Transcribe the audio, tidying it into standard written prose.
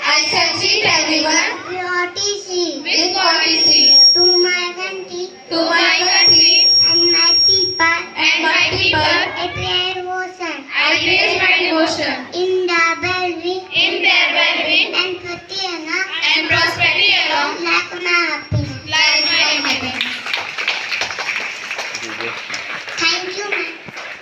I succeed everyone with with courtesy to my country to my country and my people. and my people. I pray devotion I place my devotion in the well-being in their well-being and Pratyana and prosperity along like my happiness. like my happiness. Thank you, ma'am.